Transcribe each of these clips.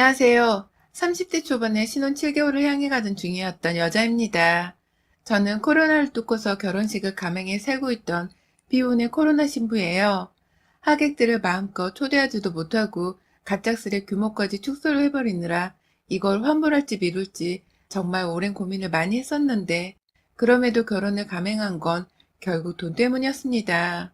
안녕하세요. 30대 초반에 신혼 7개월을 향해 가던 중이었던 여자입니다. 저는 코로나를 뚫고서 결혼식을 감행해 살고 있던 비혼의 코로나 신부예요. 하객들을 마음껏 초대하지도 못하고 갑작스레 규모까지 축소를 해버리느라 이걸 환불할지 미룰지 정말 오랜 고민을 많이 했었는데 그럼에도 결혼을 감행한 건 결국 돈 때문이었습니다.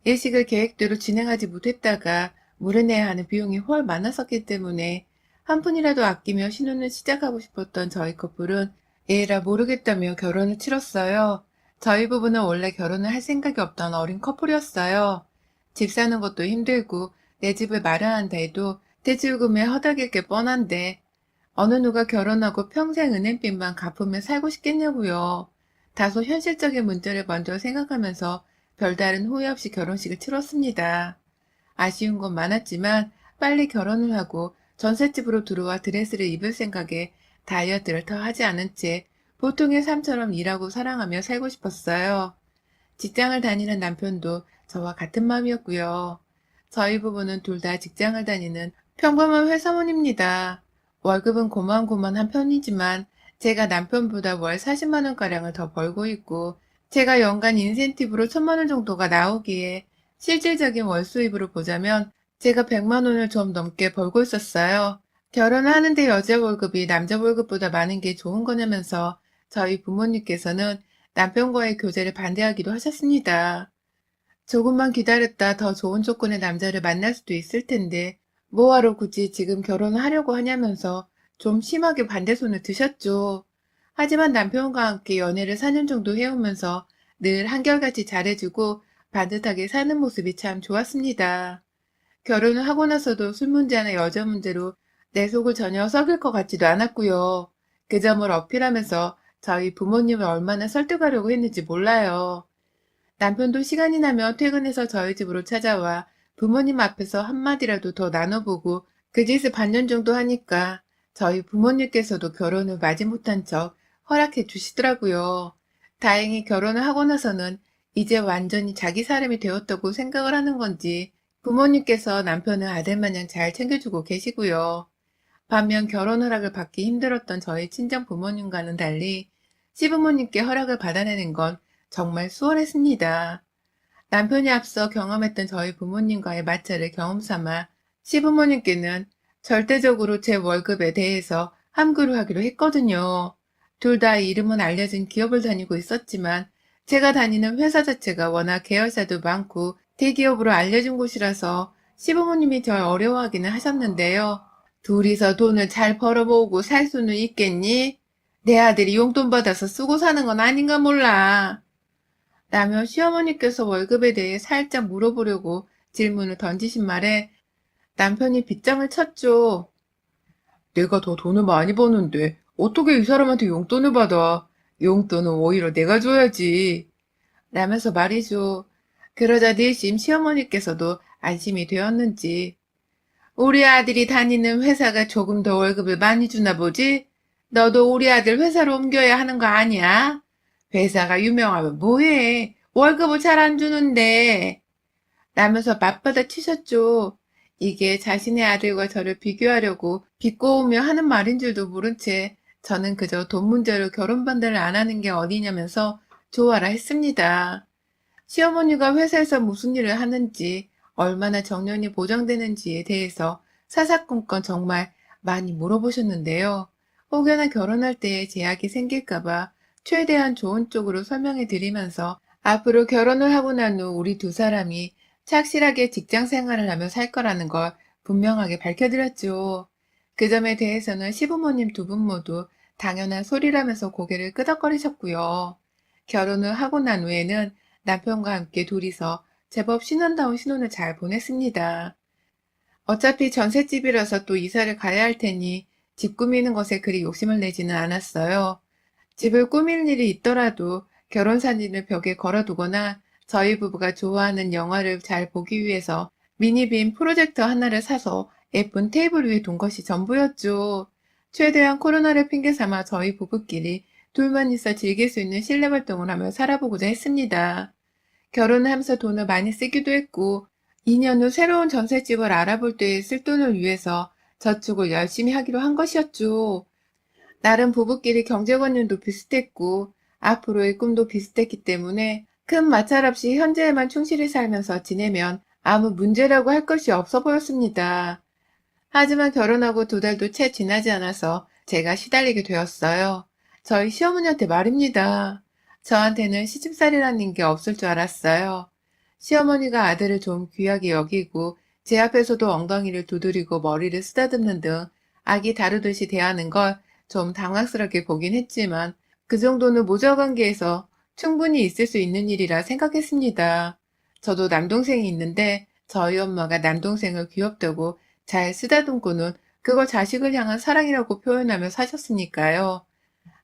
예식을 계획대로 진행하지 못했다가 무르내야 하는 비용이 훨 많았었기 때문에 한 푼이라도 아끼며 신혼을 시작하고 싶었던 저희 커플은 에라 모르겠다며 결혼을 치렀어요. 저희 부부는 원래 결혼을 할 생각이 없던 어린 커플이었어요. 집 사는 것도 힘들고 내 집을 마련한다 해도 대출금에 허덕일 게 뻔한데 어느 누가 결혼하고 평생 은행빚만 갚으며 살고 싶겠냐고요. 다소 현실적인 문제를 먼저 생각하면서 별다른 후회 없이 결혼식을 치렀습니다. 아쉬운 건 많았지만 빨리 결혼을 하고 전셋집으로 들어와 드레스를 입을 생각에 다이어트를 더 하지 않은 채 보통의 삶처럼 일하고 사랑하며 살고 싶었어요. 직장을 다니는 남편도 저와 같은 마음이었고요. 저희 부부는 둘 다 직장을 다니는 평범한 회사원입니다. 월급은 고만고만한 편이지만 제가 남편보다 월 40만 원가량을 더 벌고 있고 제가 연간 인센티브로 1,000만 원 정도가 나오기에 실질적인 월 수입으로 보자면 제가 100만 원을 좀 넘게 벌고 있었어요. 결혼을 하는데 여자 월급이 남자 월급보다 많은 게 좋은 거냐면서 저희 부모님께서는 남편과의 교제를 반대하기도 하셨습니다. 조금만 기다렸다 더 좋은 조건의 남자를 만날 수도 있을 텐데 뭐하러 굳이 지금 결혼을 하려고 하냐면서 좀 심하게 반대손을 드셨죠. 하지만 남편과 함께 연애를 4년 정도 해오면서 늘 한결같이 잘해주고 반듯하게 사는 모습이 참 좋았습니다. 결혼을 하고 나서도 술 문제나 여자 문제로 내 속을 전혀 썩일 것 같지도 않았고요. 그 점을 어필하면서 저희 부모님을 얼마나 설득하려고 했는지 몰라요. 남편도 시간이 나면 퇴근해서 저희 집으로 찾아와 부모님 앞에서 한마디라도 더 나눠보고 그 짓을 반년 정도 하니까 저희 부모님께서도 결혼을 마지못한 척 허락해 주시더라고요. 다행히 결혼을 하고 나서는 이제 완전히 자기 사람이 되었다고 생각을 하는 건지 부모님께서 남편을 아들마냥 잘 챙겨주고 계시고요. 반면 결혼 허락을 받기 힘들었던 저희 친정 부모님과는 달리 시부모님께 허락을 받아내는 건 정말 수월했습니다. 남편이 앞서 경험했던 저희 부모님과의 마찰을 경험 삼아 시부모님께는 절대적으로 제 월급에 대해서 함구를 하기로 했거든요. 둘 다 이름은 알려진 기업을 다니고 있었지만 제가 다니는 회사 자체가 워낙 계열사도 많고 대기업으로 알려진 곳이라서 시부모님이 절 어려워하기는 하셨는데요. 둘이서 돈을 잘 벌어모으고 살 수는 있겠니? 내 아들이 용돈 받아서 쓰고 사는 건 아닌가 몰라. 라며 시어머니께서 월급에 대해 살짝 물어보려고 질문을 던지신 말에 남편이 빗장을 쳤죠. 내가 더 돈을 많이 버는데 어떻게 이 사람한테 용돈을 받아? 용돈은 오히려 내가 줘야지. 라면서 말이죠. 그러자 내심 시어머니께서도 안심이 되었는지 우리 아들이 다니는 회사가 조금 더 월급을 많이 주나 보지? 너도 우리 아들 회사로 옮겨야 하는 거 아니야? 회사가 유명하면 뭐해? 월급을 잘 안 주는데. 라면서 맞받아 치셨죠. 이게 자신의 아들과 저를 비교하려고 비꼬으며 하는 말인 줄도 모른 채 저는 그저 돈 문제로 결혼 반대를 안 하는 게 어디냐면서 좋아라 했습니다. 시어머니가 회사에서 무슨 일을 하는지, 얼마나 정년이 보장되는지에 대해서 사사건건 정말 많이 물어보셨는데요. 혹여나 결혼할 때에 제약이 생길까봐 최대한 좋은 쪽으로 설명해 드리면서 앞으로 결혼을 하고 난 후 우리 두 사람이 착실하게 직장 생활을 하며 살 거라는 걸 분명하게 밝혀드렸죠. 그 점에 대해서는 시부모님 두 분 모두 당연한 소리라면서 고개를 끄덕거리셨고요. 결혼을 하고 난 후에는 남편과 함께 둘이서 제법 신혼다운 신혼을 잘 보냈습니다. 어차피 전셋집이라서 또 이사를 가야 할 테니 집 꾸미는 것에 그리 욕심을 내지는 않았어요. 집을 꾸밀 일이 있더라도 결혼 사진을 벽에 걸어두거나 저희 부부가 좋아하는 영화를 잘 보기 위해서 미니빔 프로젝터 하나를 사서 예쁜 테이블 위에 둔 것이 전부였죠. 최대한 코로나를 핑계 삼아 저희 부부끼리 둘만 있어 즐길 수 있는 실내 활동을 하며 살아보고자 했습니다. 결혼을 하면서 돈을 많이 쓰기도 했고 2년 후 새로운 전셋집을 알아볼 때에 쓸 돈을 위해서 저축을 열심히 하기로 한 것이었죠. 나름 부부끼리 경제관념도 비슷했고 앞으로의 꿈도 비슷했기 때문에 큰 마찰 없이 현재에만 충실히 살면서 지내면 아무 문제라고 할 것이 없어 보였습니다. 하지만 결혼하고 2달도 채 지나지 않아서 제가 시달리게 되었어요. 저희 시어머니한테 말입니다. 저한테는 시집살이라는 게 없을 줄 알았어요. 시어머니가 아들을 좀 귀하게 여기고 제 앞에서도 엉덩이를 두드리고 머리를 쓰다듬는 등 아기 다루듯이 대하는 걸 좀 당황스럽게 보긴 했지만 그 정도는 모자 관계에서 충분히 있을 수 있는 일이라 생각했습니다. 저도 남동생이 있는데 저희 엄마가 남동생을 귀엽다고 잘 쓰다듬고는 그걸 자식을 향한 사랑이라고 표현하며 사셨으니까요.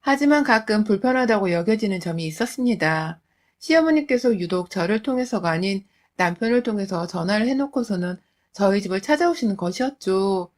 하지만 가끔 불편하다고 여겨지는 점이 있었습니다. 시어머니께서 유독 저를 통해서가 아닌 남편을 통해서 전화를 해놓고서는 저희 집을 찾아오시는 것이었죠.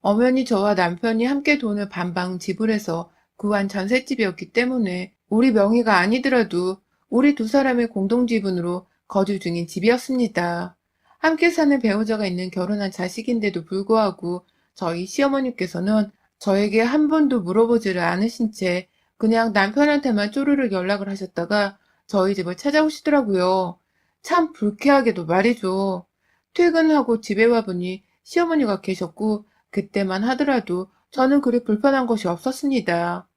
엄연히 저와 남편이 함께 돈을 반방 지불해서 구한 전셋집이었기 때문에 우리 명의가 아니더라도 우리 2사람의 공동지분으로 거주 중인 집이었습니다. 함께 사는 배우자가 있는 결혼한 자식인데도 불구하고 저희 시어머니께서는 저에게 한 번도 물어보지를 않으신 채 그냥 남편한테만 쪼르륵 연락을 하셨다가 저희 집을 찾아오시더라고요. 참 불쾌하게도 말이죠. 퇴근하고 집에 와보니 시어머니가 계셨고 그때만 하더라도 저는 그리 불편한 것이 없었습니다.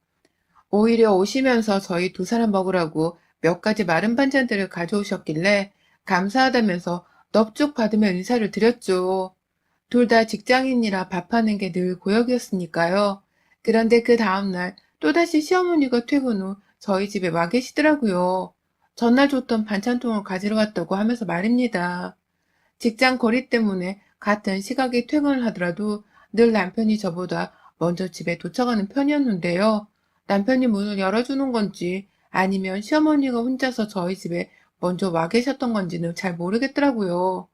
오히려 오시면서 저희 2사람 먹으라고 몇 가지 마른 반찬들을 가져오셨길래 감사하다면서 넙죽 받으며 인사를 드렸죠. 둘 다 직장인이라 밥하는 게 늘 고역이었으니까요. 그런데 그 다음날 또다시 시어머니가 퇴근 후 저희 집에 와 계시더라고요. 전날 줬던 반찬통을 가지러 갔다고 하면서 말입니다. 직장 거리 때문에 같은 시각에 퇴근을 하더라도 늘 남편이 저보다 먼저 집에 도착하는 편이었는데요. 남편이 문을 열어주는 건지 아니면 시어머니가 혼자서 저희 집에 먼저 와 계셨던 건지는 잘 모르겠더라고요.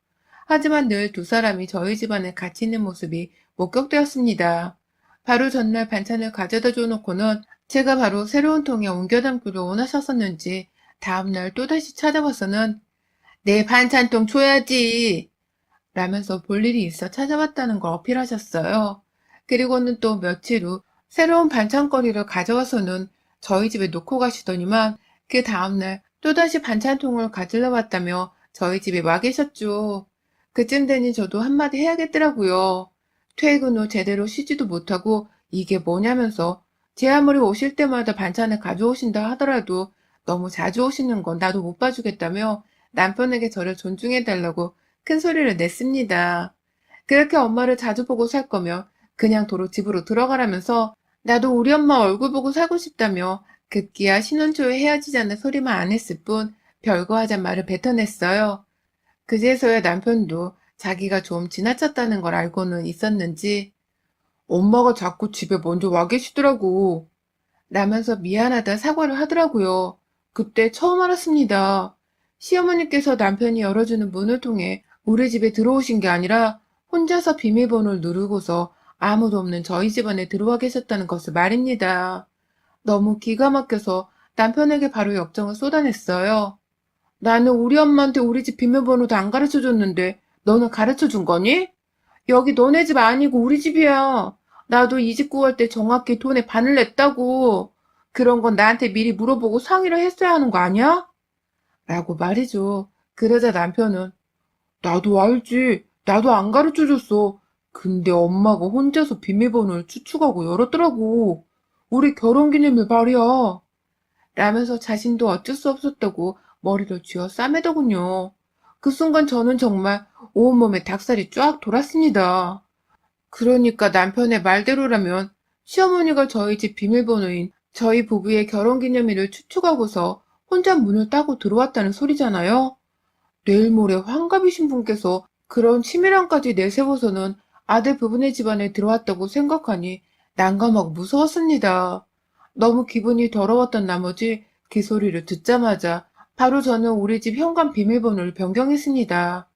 하지만 늘 2사람이 저희 집안에 같이 있는 모습이 목격되었습니다. 바로 전날 반찬을 가져다 줘놓고는 제가 바로 새로운 통에 옮겨 담기로 원하셨었는지 다음날 또다시 찾아와서는 내 반찬통 줘야지 라면서 볼 일이 있어 찾아왔다는 걸 어필하셨어요. 그리고는 또 며칠 후 새로운 반찬거리를 가져와서는 저희 집에 놓고 가시더니만 그 다음날 또다시 반찬통을 가지러 왔다며 저희 집에 와 계셨죠. 그쯤 되니 저도 한마디 해야겠더라고요. 퇴근 후 제대로 쉬지도 못하고 이게 뭐냐면서 제 아무리 오실 때마다 반찬을 가져오신다 하더라도 너무 자주 오시는 건 나도 못 봐주겠다며 남편에게 저를 존중해달라고 큰 소리를 냈습니다. 그렇게 엄마를 자주 보고 살 거면 그냥 도로 집으로 들어가라면서 나도 우리 엄마 얼굴 보고 살고 싶다며 급기야 신혼 초에 헤어지자는 소리만 안 했을 뿐 별거 하잔 말을 뱉어냈어요. 그제서야 남편도 자기가 좀 지나쳤다는 걸 알고는 있었는지 엄마가 자꾸 집에 먼저 와 계시더라고 라면서 미안하다 사과를 하더라고요. 그때 처음 알았습니다. 시어머니께서 남편이 열어주는 문을 통해 우리 집에 들어오신 게 아니라 혼자서 비밀번호를 누르고서 아무도 없는 저희 집 안에 들어와 계셨다는 것을 말입니다. 너무 기가 막혀서 남편에게 바로 역정을 쏟아냈어요. 나는 우리 엄마한테 우리 집 비밀번호도 안 가르쳐 줬는데 너는 가르쳐 준 거니? 여기 너네 집 아니고 우리 집이야. 나도 이 집 구할 때 정확히 돈의 반을 냈다고. 그런 건 나한테 미리 물어보고 상의를 했어야 하는 거 아니야? 라고 말이죠. 그러자 남편은 나도 알지. 나도 안 가르쳐 줬어. 근데 엄마가 혼자서 비밀번호를 추측하고 열었더라고. 우리 결혼기념일 말이야. 라면서 자신도 어쩔 수 없었다고 머리를 쥐어 싸매더군요. 그 순간 저는 정말 온몸에 닭살이 쫙 돌았습니다. 그러니까 남편의 말대로라면 시어머니가 저희 집 비밀번호인 저희 부부의 결혼기념일을 추측하고서 혼자 문을 따고 들어왔다는 소리잖아요. 내일 모레 환갑이신 분께서 그런 치밀함까지 내세워서는 아들 부분의 집안에 들어왔다고 생각하니 난감하고 무서웠습니다. 너무 기분이 더러웠던 나머지 그 소리를 듣자마자 바로 저는 우리 집 현관 비밀번호를 변경했습니다.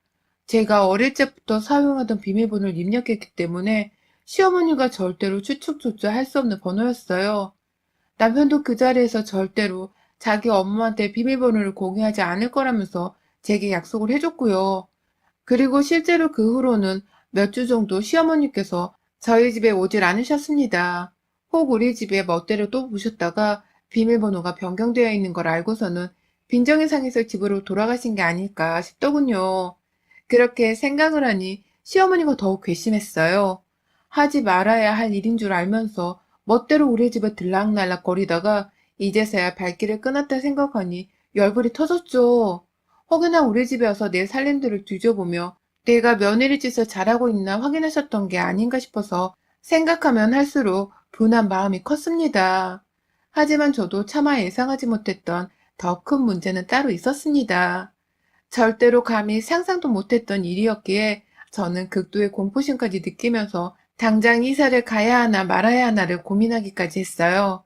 제가 어릴 적부터 사용하던 비밀번호를 입력했기 때문에 시어머니가 절대로 추측조차 할 수 없는 번호였어요. 남편도 그 자리에서 절대로 자기 엄마한테 비밀번호를 공유하지 않을 거라면서 제게 약속을 해줬고요. 그리고 실제로 그 후로는 몇 주 정도 시어머니께서 저희 집에 오질 않으셨습니다. 혹 우리 집에 멋대로 또 보셨다가 비밀번호가 변경되어 있는 걸 알고서는 빈정이 상해서 집으로 돌아가신 게 아닐까 싶더군요. 그렇게 생각을 하니 시어머니가 더욱 괘씸했어요. 하지 말아야 할 일인 줄 알면서 멋대로 우리 집에 들락날락 거리다가 이제서야 발길을 끊었다 생각하니 열불이 터졌죠. 혹여나 우리 집에 와서 내 살림들을 뒤져보며 내가 며느리 짓을 잘하고 있나 확인하셨던 게 아닌가 싶어서 생각하면 할수록 분한 마음이 컸습니다. 하지만 저도 차마 예상하지 못했던 더 큰 문제는 따로 있었습니다. 절대로 감히 상상도 못했던 일이었기에 저는 극도의 공포심까지 느끼면서 당장 이사를 가야 하나 말아야 하나를 고민하기까지 했어요.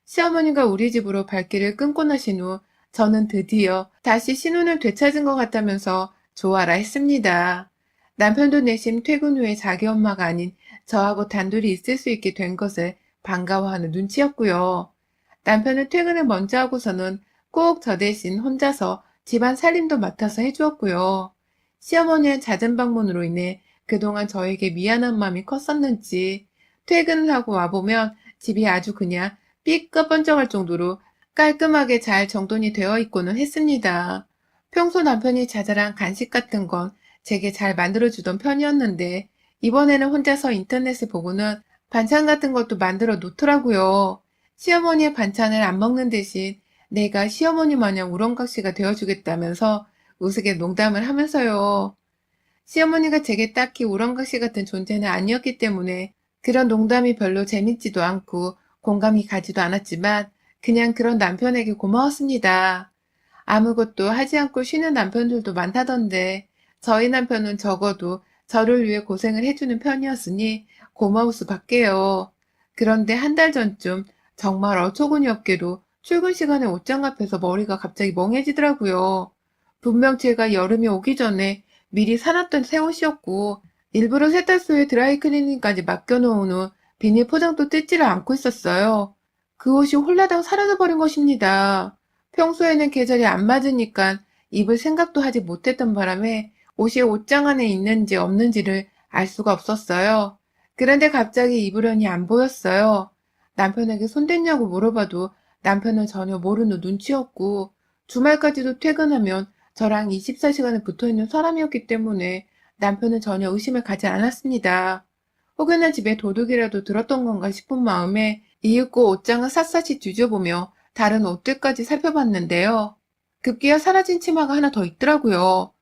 시어머니가 우리 집으로 발길을 끊고 나신 후 저는 드디어 다시 신혼을 되찾은 것 같다면서 좋아라 했습니다. 남편도 내심 퇴근 후에 자기 엄마가 아닌 저하고 단둘이 있을 수 있게 된 것을 반가워하는 눈치였고요. 남편은 퇴근을 먼저 하고서는 꼭 저 대신 혼자서 집안 살림도 맡아서 해주었고요. 시어머니의 잦은 방문으로 인해 그동안 저에게 미안한 마음이 컸었는지 퇴근을 하고 와보면 집이 아주 그냥 삐까번쩍할 정도로 깔끔하게 잘 정돈이 되어 있고는 했습니다. 평소 남편이 자잘한 간식 같은 건 제게 잘 만들어주던 편이었는데 이번에는 혼자서 인터넷을 보고는 반찬 같은 것도 만들어 놓더라고요. 시어머니의 반찬을 안 먹는 대신 내가 시어머니 마냥 우렁각시가 되어주겠다면서 우스개 농담을 하면서요. 시어머니가 제게 딱히 우렁각시 같은 존재는 아니었기 때문에 그런 농담이 별로 재밌지도 않고 공감이 가지도 않았지만 그냥 그런 남편에게 고마웠습니다. 아무것도 하지 않고 쉬는 남편들도 많다던데 저희 남편은 적어도 저를 위해 고생을 해주는 편이었으니 고마울 수밖에요. 그런데 한 달 전쯤 정말 어처구니 없게도 출근 시간에 옷장 앞에서 머리가 갑자기 멍해지더라고요. 분명 제가 여름이 오기 전에 미리 사놨던 새 옷이었고 일부러 세탁소에 드라이클리닝까지 맡겨놓은 후 비닐 포장도 뜯지를 않고 있었어요. 그 옷이 홀라당 사라져버린 것입니다. 평소에는 계절이 안 맞으니까 입을 생각도 하지 못했던 바람에 옷이 옷장 안에 있는지 없는지를 알 수가 없었어요. 그런데 갑자기 입으려니 안 보였어요. 남편에게 손댔냐고 물어봐도 남편은 전혀 모르는 눈치였고 주말까지도 퇴근하면 저랑 24시간을 붙어있는 사람이었기 때문에 남편은 전혀 의심을 가지 않았습니다. 혹여나 집에 도둑이라도 들었던 건가 싶은 마음에 이윽고 옷장을 샅샅이 뒤져보며 다른 옷들까지 살펴봤는데요. 급기야 사라진 치마가 하나 더 있더라고요.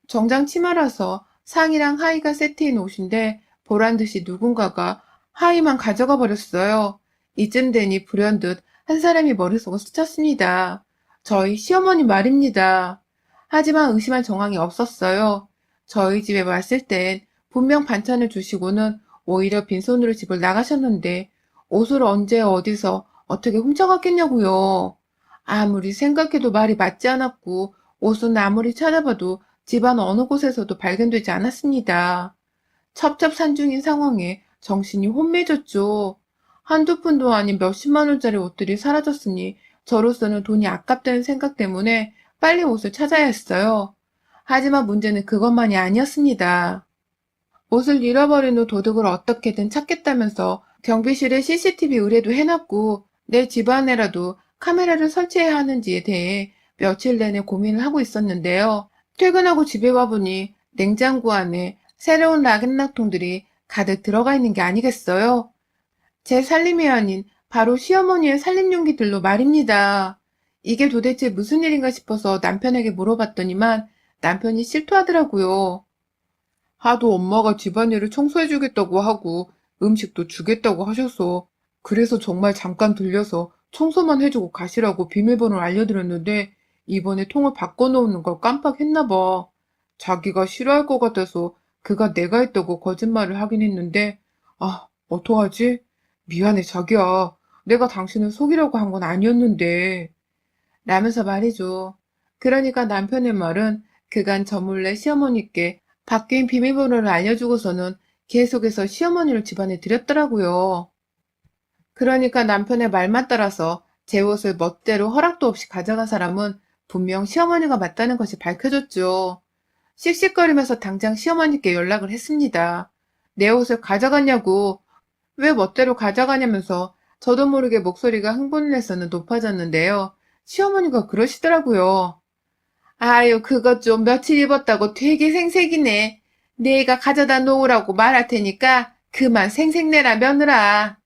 정장 치마라서 상의랑 하의가 세트인 옷인데 보란듯이 누군가가 하의만 가져가 버렸어요. 이쯤 되니 불현듯 한 사람이 머릿속을 스쳤습니다. 저희 시어머니 말입니다. 하지만 의심할 정황이 없었어요. 저희 집에 왔을 땐 분명 반찬을 주시고는 오히려 빈손으로 집을 나가셨는데 옷을 언제 어디서 어떻게 훔쳐갔겠냐고요. 아무리 생각해도 말이 맞지 않았고 옷은 아무리 찾아봐도 집안 어느 곳에서도 발견되지 않았습니다. 첩첩산중인 상황에 정신이 혼미해졌죠. 한두 푼도 아닌 몇십만 원짜리 옷들이 사라졌으니 저로서는 돈이 아깝다는 생각 때문에 빨리 옷을 찾아야 했어요. 하지만 문제는 그것만이 아니었습니다. 옷을 잃어버린 후 도둑을 어떻게든 찾겠다면서 경비실에 CCTV 의뢰도 해놨고 내 집안에라도 카메라를 설치해야 하는지에 대해 며칠 내내 고민을 하고 있었는데요. 퇴근하고 집에 와보니 냉장고 안에 새로운 락앤락통들이 가득 들어가 있는 게 아니겠어요? 제 살림이 아닌 바로 시어머니의 살림용기들로 말입니다. 이게 도대체 무슨 일인가 싶어서 남편에게 물어봤더니만 남편이 실토하더라고요. 하도 엄마가 집안일을 청소해주겠다고 하고 음식도 주겠다고 하셔서 그래서 정말 잠깐 들려서 청소만 해주고 가시라고 비밀번호를 알려드렸는데 이번에 통을 바꿔놓는 걸 깜빡했나 봐. 자기가 싫어할 것 같아서 그가 내가 했다고 거짓말을 하긴 했는데 아, 어떡하지? 미안해 자기야. 내가 당신을 속이려고 한 건 아니었는데. 라면서 말이죠. 그러니까 남편의 말은 그간 저 몰래 시어머니께 바뀐 비밀번호를 알려주고서는 계속해서 시어머니를 집안에 들였더라고요. 그러니까 남편의 말만 따라서 제 옷을 멋대로 허락도 없이 가져간 사람은 분명 시어머니가 맞다는 것이 밝혀졌죠. 씩씩거리면서 당장 시어머니께 연락을 했습니다. 내 옷을 가져갔냐고. 왜 멋대로 가져가냐면서 저도 모르게 목소리가 흥분해서는 높아졌는데요. 시어머니가 그러시더라고요. 아유, 그것 좀 며칠 입었다고 되게 생색이네. 내가 가져다 놓으라고 말할 테니까 그만 생색내라 며느라.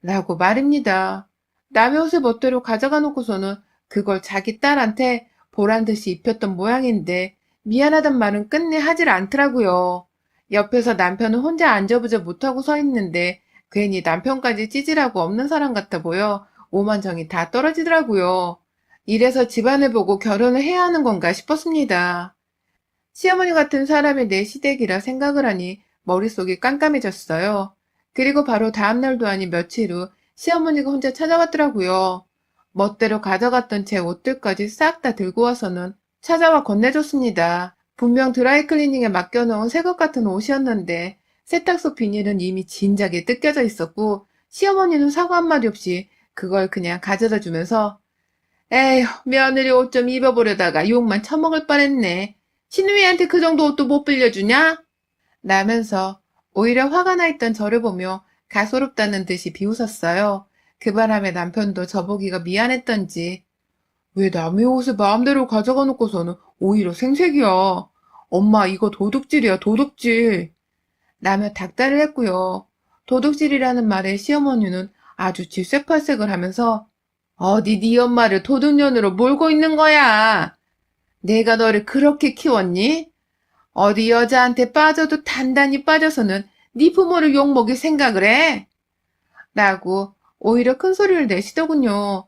라고 말입니다. 남의 옷을 멋대로 가져가 놓고서는 그걸 자기 딸한테 보란 듯이 입혔던 모양인데 미안하단 말은 끝내 하질 않더라고요. 옆에서 남편은 혼자 안절부절 못하고 서 있는데 괜히 남편까지 찌질하고 없는 사람 같아 보여 오만정이 다 떨어지더라고요. 이래서 집안을 보고 결혼을 해야 하는 건가 싶었습니다. 시어머니 같은 사람이 내 시댁이라 생각을 하니 머릿속이 깜깜해졌어요. 그리고 바로 다음날도 아닌 며칠 후 시어머니가 혼자 찾아왔더라고요. 멋대로 가져갔던 제 옷들까지 싹 다 들고 와서는 찾아와 건네줬습니다. 분명 드라이클리닝에 맡겨놓은 새것 같은 옷이었는데 세탁소 비닐은 이미 진작에 뜯겨져 있었고 시어머니는 사과 한마디 없이 그걸 그냥 가져다 주면서 에휴, 며느리 옷 좀 입어보려다가 욕만 처먹을 뻔했네. 신우이한테 그 정도 옷도 못 빌려주냐? 라면서 오히려 화가 나 있던 저를 보며 가소롭다는 듯이 비웃었어요. 그 바람에 남편도 저보기가 미안했던지 왜 남의 옷을 마음대로 가져가 놓고서는 오히려 생색이야. 엄마 이거 도둑질이야 도둑질. 라며 닥달을 했고요. 도둑질이라는 말에 시어머니는 아주 질색팔색을 하면서 어디 네 엄마를 도둑년으로 몰고 있는 거야. 내가 너를 그렇게 키웠니? 어디 여자한테 빠져도 단단히 빠져서는 네 부모를 욕먹일 생각을 해? 라고 오히려 큰 소리를 내시더군요.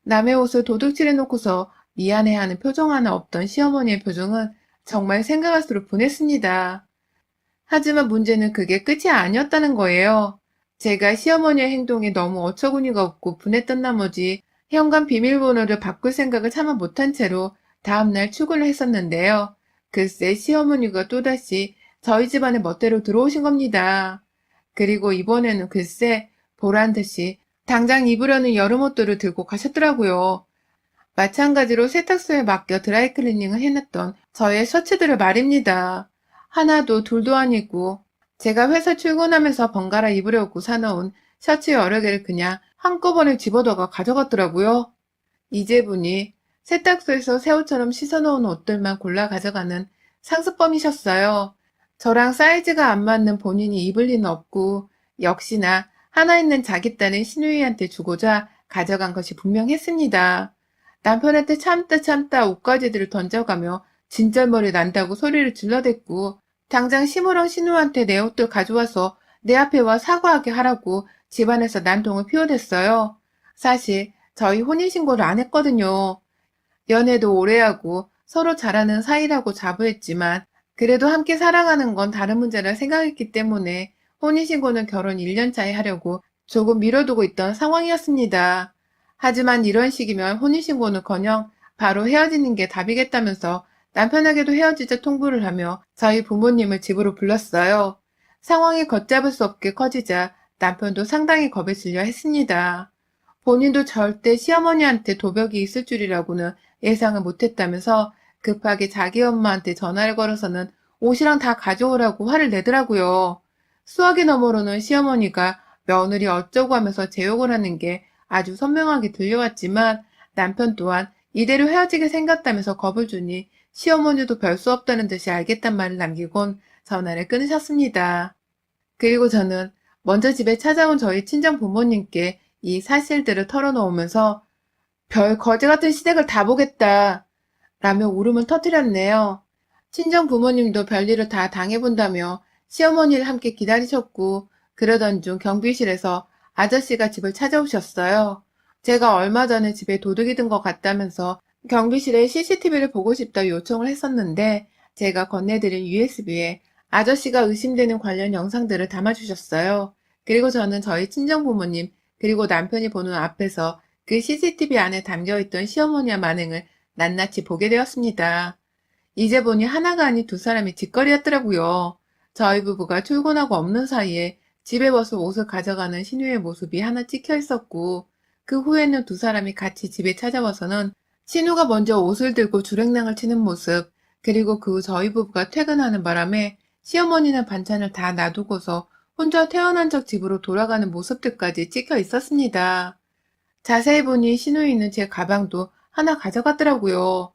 남의 옷을 도둑질해놓고서 미안해하는 표정 하나 없던 시어머니의 표정은 정말 생각할수록 분했습니다. 하지만 문제는 그게 끝이 아니었다는 거예요. 제가 시어머니의 행동에 너무 어처구니가 없고 분했던 나머지 현관 비밀번호를 바꿀 생각을 차마 못한 채로 다음날 출근을 했었는데요. 글쎄 시어머니가 또다시 저희 집안에 멋대로 들어오신 겁니다. 그리고 이번에는 글쎄 보란 듯이 당장 입으려는 여름 옷들을 들고 가셨더라고요. 마찬가지로 세탁소에 맡겨 드라이클리닝을 해놨던 저의 셔츠들을 말입니다. 하나도 둘도 아니고 제가 회사 출근하면서 번갈아 입으려고 사놓은 셔츠 여러 개를 그냥 한꺼번에 집어다가 가져갔더라고요. 이제 보니 세탁소에서 새 옷처럼 씻어놓은 옷들만 골라 가져가는 상습범이셨어요. 저랑 사이즈가 안 맞는 본인이 입을 리는 없고 역시나 하나 있는 자기 딸인 신우이한테 주고자 가져간 것이 분명했습니다. 남편한테 참다 참다 옷가지들을 던져가며 진절머리 난다고 소리를 질러댔고 당장 시무렁 신우한테 내 옷들 가져와서 내 앞에 와 사과하게 하라고 집안에서 난동을 피워댔어요. 사실 저희 혼인신고를 안 했거든요. 연애도 오래 하고 서로 잘하는 사이라고 자부했지만 그래도 함께 살아가는 건 다른 문제라 생각했기 때문에 혼인신고는 결혼 1년 차에 하려고 조금 미뤄두고 있던 상황이었습니다. 하지만 이런 식이면 혼인신고는커녕 바로 헤어지는 게 답이겠다면서 남편에게도 헤어지자 통보를 하며 저희 부모님을 집으로 불렀어요. 상황이 걷잡을 수 없게 커지자 남편도 상당히 겁에 질려 했습니다. 본인도 절대 시어머니한테 도벽이 있을 줄이라고는 예상을 못했다면서 급하게 자기 엄마한테 전화를 걸어서는 옷이랑 다 가져오라고 화를 내더라고요. 수화기 너머로는 시어머니가 며느리 어쩌고 하면서 제욕을 하는 게 아주 선명하게 들려왔지만 남편 또한 이대로 헤어지게 생겼다면서 겁을 주니 시어머니도 별 수 없다는 듯이 알겠단 말을 남기곤 전화를 끊으셨습니다. 그리고 저는 먼저 집에 찾아온 저희 친정 부모님께 이 사실들을 털어놓으면서 별 거지 같은 시댁을 다 보겠다 라며 울음을 터뜨렸네요. 친정 부모님도 별일을 다 당해본다며 시어머니를 함께 기다리셨고 그러던 중 경비실에서 아저씨가 집을 찾아오셨어요. 제가 얼마 전에 집에 도둑이 든 것 같다면서 경비실에 CCTV를 보고 싶다 요청을 했었는데 제가 건네드린 USB에 아저씨가 의심되는 관련 영상들을 담아주셨어요. 그리고 저는 저희 친정부모님 그리고 남편이 보는 앞에서 그 CCTV 안에 담겨있던 시어머니의 만행을 낱낱이 보게 되었습니다. 이제 보니 하나가 아닌 두 사람이 짓거리였더라고요. 저희 부부가 출근하고 없는 사이에 집에 벗어 옷을 가져가는 신우의 모습이 하나 찍혀 있었고 그 후에는 두 사람이 같이 집에 찾아와서는 신우가 먼저 옷을 들고 주랭랑을 치는 모습 그리고 그 후 저희 부부가 퇴근하는 바람에 시어머니는 반찬을 다 놔두고서 혼자 태어난 적 집으로 돌아가는 모습들까지 찍혀 있었습니다. 자세히 보니 시누이는 제 가방도 하나 가져갔더라고요.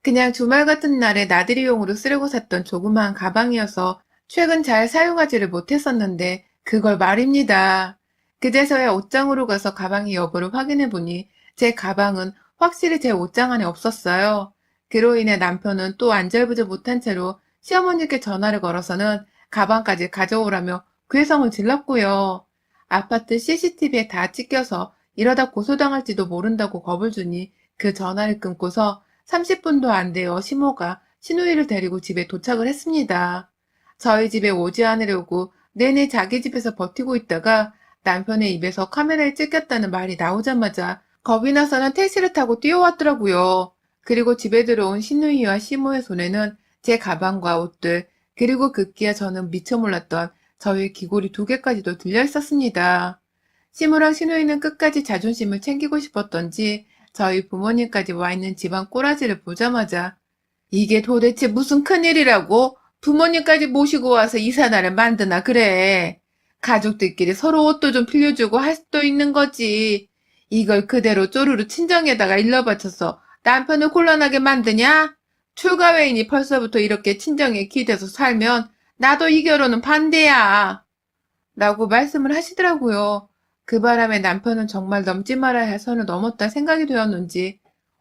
그냥 주말 같은 날에 나들이용으로 쓰려고 샀던 조그마한 가방이어서 최근 잘 사용하지를 못했었는데 그걸 말입니다. 그제서야 옷장으로 가서 가방의 여부를 확인해 보니 제 가방은 확실히 제 옷장 안에 없었어요. 그로 인해 남편은 또 안절부절 못한 채로 시어머니께 전화를 걸어서는 가방까지 가져오라며 괴성을 질렀고요. 아파트 CCTV에 다 찍혀서 이러다 고소당할지도 모른다고 겁을 주니 그 전화를 끊고서 30분도 안 되어 시모가 시누이를 데리고 집에 도착을 했습니다. 저희 집에 오지 않으려고 내내 자기 집에서 버티고 있다가 남편의 입에서 카메라에 찍혔다는 말이 나오자마자 겁이 나서는 택시를 타고 뛰어왔더라고요. 그리고 집에 들어온 시누이와 시모의 손에는 제 가방과 옷들, 그리고 급기야 저는 미처 몰랐던 저의 귀걸이 2개까지도 들려 있었습니다. 시모랑 시누이는 끝까지 자존심을 챙기고 싶었던지 저희 부모님까지 와 있는 집안 꼬라지를 보자마자 이게 도대체 무슨 큰일이라고? 부모님까지 모시고 와서 이사나를 만드나 그래. 가족들끼리 서로 옷도 좀 빌려주고 할 수도 있는 거지. 이걸 그대로 쪼르르 친정에다가 일러바쳐서 남편을 곤란하게 만드냐? 출가회인이 벌써부터 이렇게 친정에 기대서 살면 나도 이 결혼은 반대야. 라고 말씀을 하시더라고요. 그 바람에 남편은 정말 넘지 말아야 할 선을 넘었다 생각이 되었는지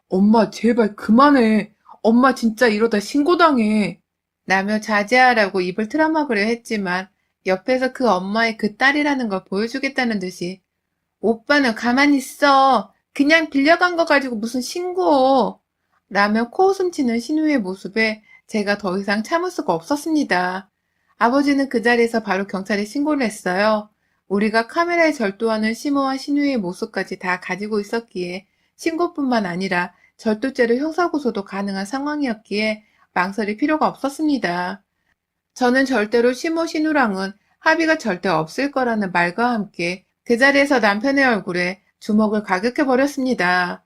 엄마 제발 그만해. 엄마 진짜 이러다 신고당해. 라며 자제하라고 입을 틀어막으려 했지만 옆에서 그 엄마의 그 딸이라는 걸 보여주겠다는 듯이 오빠는 가만히 있어. 그냥 빌려간 거 가지고 무슨 신고. 라며 코웃음 치는 신우의 모습에 제가 더 이상 참을 수가 없었습니다. 아버지는 그 자리에서 바로 경찰에 신고를 했어요. 우리가 카메라에 절도하는 시모와 신우의 모습까지 다 가지고 있었기에 신고뿐만 아니라 절도죄로 형사고소도 가능한 상황이었기에 망설일 필요가 없었습니다. 저는 절대로 시모 신우랑은 합의가 절대 없을 거라는 말과 함께 그 자리에서 남편의 얼굴에 주먹을 가격해버렸습니다.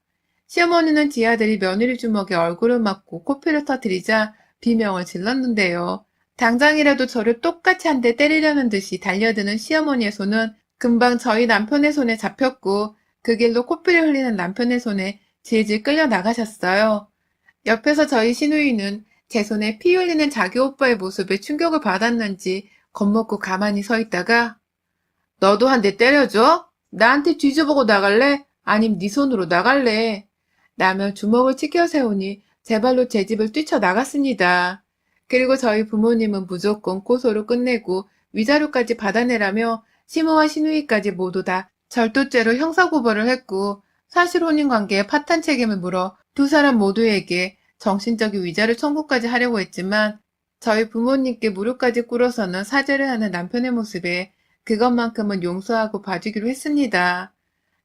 시어머니는 지 아들이 며느리 주먹에 얼굴을 맞고 코피를 터뜨리자 비명을 질렀는데요. 당장이라도 저를 똑같이 한 대 때리려는 듯이 달려드는 시어머니의 손은 금방 저희 남편의 손에 잡혔고 그 길로 코피를 흘리는 남편의 손에 질질 끌려 나가셨어요. 옆에서 저희 시누이는 제 손에 피 흘리는 자기 오빠의 모습에 충격을 받았는지 겁먹고 가만히 서 있다가 너도 한 대 때려줘? 나한테 뒤져보고 나갈래? 아님 네 손으로 나갈래? 라며 주먹을 치켜 세우니 제 발로 제 집을 뛰쳐나갔습니다. 그리고 저희 부모님은 무조건 고소를 끝내고 위자료까지 받아내라며 시모와 시누이까지 모두 다 절도죄로 형사고발을 했고 사실 혼인관계에 파탄 책임을 물어 두 사람 모두에게 정신적인 위자료 청구까지 하려고 했지만 저희 부모님께 무릎까지 꿇어서는 사죄를 하는 남편의 모습에 그것만큼은 용서하고 봐주기로 했습니다.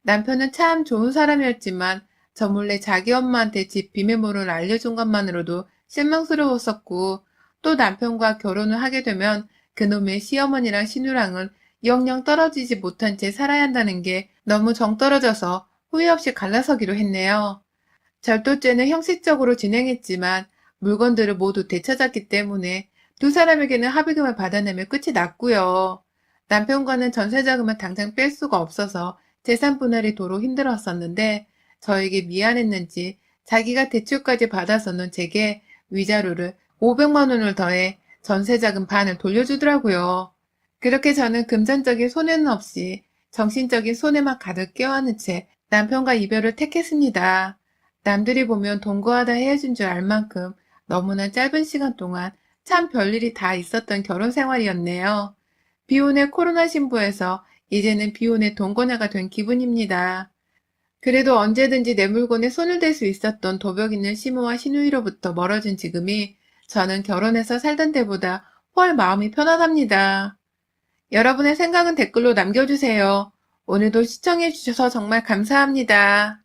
남편은 참 좋은 사람이었지만 저 몰래 자기 엄마한테 집 비밀번호를 알려준 것만으로도 실망스러웠었고 또 남편과 결혼을 하게 되면 그놈의 시어머니랑 시누랑은 영영 떨어지지 못한 채 살아야 한다는 게 너무 정떨어져서 후회 없이 갈라서기로 했네요. 절도죄는 형식적으로 진행했지만 물건들을 모두 되찾았기 때문에 두 사람에게는 합의금을 받아내며 끝이 났고요. 남편과는 전세자금을 당장 뺄 수가 없어서 재산 분할이 도로 힘들었었는데 저에게 미안했는지 자기가 대출까지 받아서는 제게 위자료를 500만 원을 더해 전세자금 반을 돌려주더라고요. 그렇게 저는 금전적인 손해는 없이 정신적인 손해만 가득 껴안은 채 남편과 이별을 택했습니다. 남들이 보면 동거하다 헤어진 줄 알 만큼 너무나 짧은 시간 동안 참 별일이 다 있었던 결혼 생활이었네요. 비혼의 코로나 신부에서 이제는 비혼의 동거녀가 된 기분입니다. 그래도 언제든지 내 물건에 손을 댈 수 있었던 도벽 있는 시모와 시누이로부터 멀어진 지금이 저는 결혼해서 살던 때보다 훨 마음이 편안합니다. 여러분의 생각은 댓글로 남겨주세요. 오늘도 시청해주셔서 정말 감사합니다.